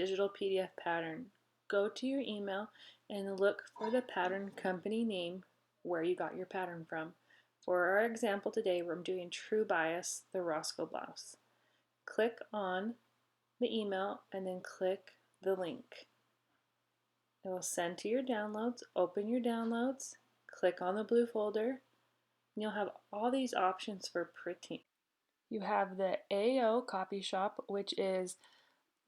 digital PDF pattern. Go to your email and look for the pattern company name where you got your pattern from. For our example today, I'm doing True Bias, the Roscoe blouse. Click on the email and then click the link. It will send to your downloads. Open your downloads, click on the blue folder, and you'll have all these options for printing. You have the AO copy shop, which is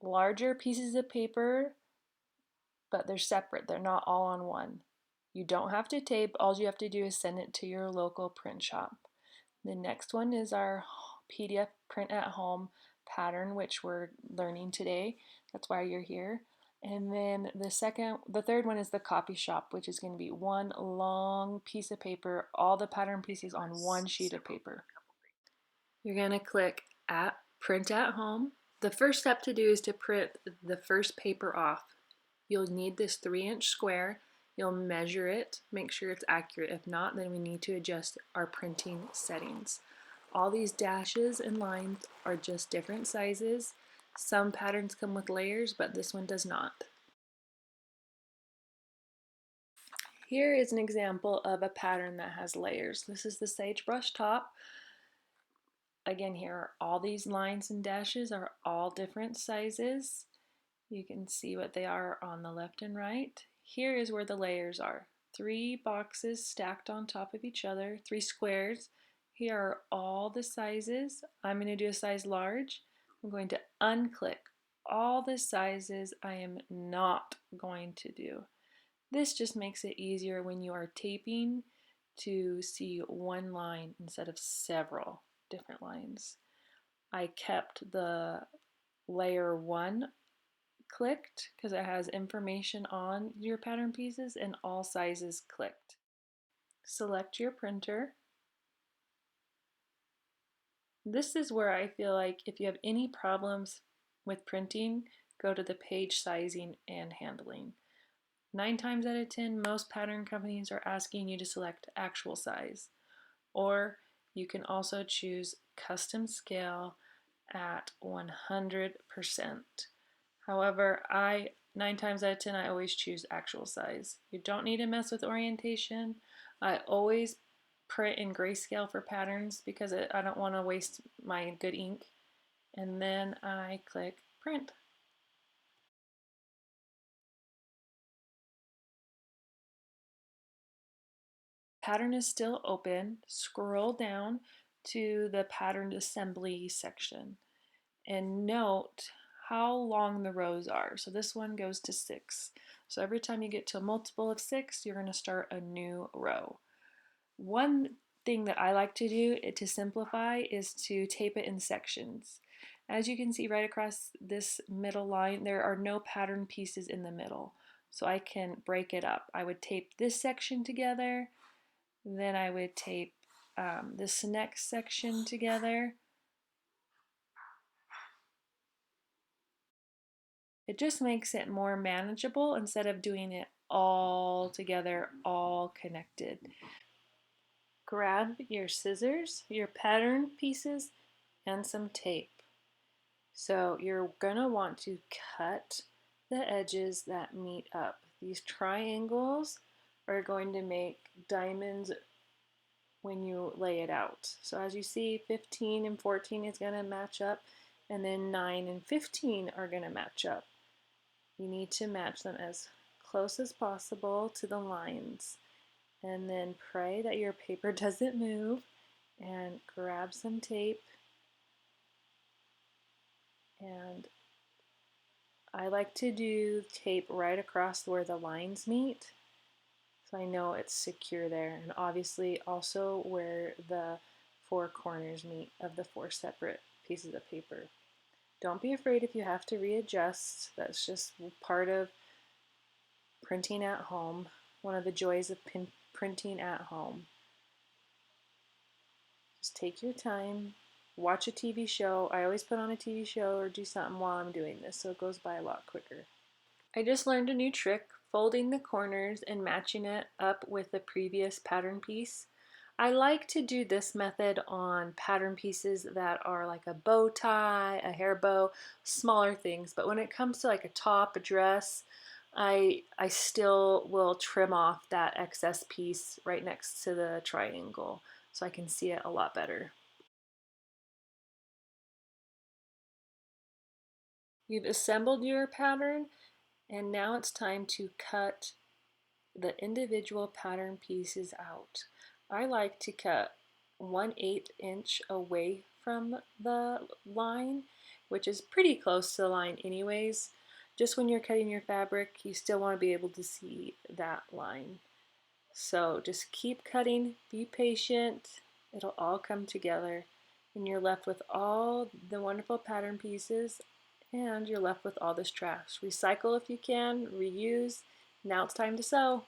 larger pieces of paper, but they're separate. They're not all on one. You don't have to tape. All you have to do is send it to your local print shop. The next one is our PDF print at home pattern, which we're learning today. That's why you're here. And then the third one is the copy shop, which is going to be one long piece of paper, all the pattern pieces on one sheet of paper. You're going to click at print at home. The first step to do is to print the first paper off. You'll need this 3-inch square. You'll measure it, make sure it's accurate. If not, then we need to adjust our printing settings. All these dashes and lines are just different sizes. Some patterns come with layers, but this one does not. Here is an example of a pattern that has layers. This is the sagebrush top. Again, here are all these lines and dashes are all different sizes. You can see what they are on the left and right. Here is where the layers are. 3 boxes stacked on top of each other, 3 squares. Here are all the sizes. I'm going to do a size large. I'm going to unclick all the sizes I am not going to do. This just makes it easier when you are taping to see one line instead of several different lines. I kept the layer 1 clicked because it has information on your pattern pieces, and all sizes clicked. Select your printer. This is where I feel like if you have any problems with printing, go to the page sizing and handling. 9 times out of 10, most pattern companies are asking you to select actual size, or you can also choose custom scale at 100%. However, 9 times out of 10, I always choose actual size. You don't need to mess with orientation. I always print in grayscale for patterns because I don't want to waste my good ink. And then I click print. Pattern is still open. Scroll down to the pattern assembly section and note how long the rows are. So this one goes to 6. So every time you get to a multiple of 6, you're going to start a new row. One thing that I like to do to simplify is to tape it in sections. As you can see right across this middle line, there are no pattern pieces in the middle. So I can break it up. I would tape this section together, then I would tape this next section together. It just makes it more manageable instead of doing it all together, all connected. Grab your scissors, your pattern pieces, and some tape. So you're gonna want to cut the edges that meet up. These triangles are going to make diamonds when you lay it out. So as you see, 15 and 14 is gonna match up, and then 9 and 15 are gonna match up. You need to match them as close as possible to the lines, and then pray that your paper doesn't move, and grab some tape. And I like to do tape right across where the lines meet, so I know it's secure there, and obviously also where the 4 corners meet of the 4 separate pieces of paper. Don't be afraid if you have to readjust. That's just part of printing at home, one of the joys of printing at home. Just take your time, watch a TV show. I always put on a TV show or do something while I'm doing this, so it goes by a lot quicker. I just learned a new trick, folding the corners and matching it up with the previous pattern piece. I like to do this method on pattern pieces that are like a bow tie, a hair bow, smaller things. But when it comes to like a top, a dress, I still will trim off that excess piece right next to the triangle so I can see it a lot better. You've assembled your pattern, and now it's time to cut the individual pattern pieces out. I like to cut 1/8 inch away from the line, which is pretty close to the line anyways. Just when you're cutting your fabric, you still want to be able to see that line. So just keep cutting, be patient, it'll all come together, and you're left with all the wonderful pattern pieces, and you're left with all this trash. Recycle if you can, reuse. Now it's time to sew.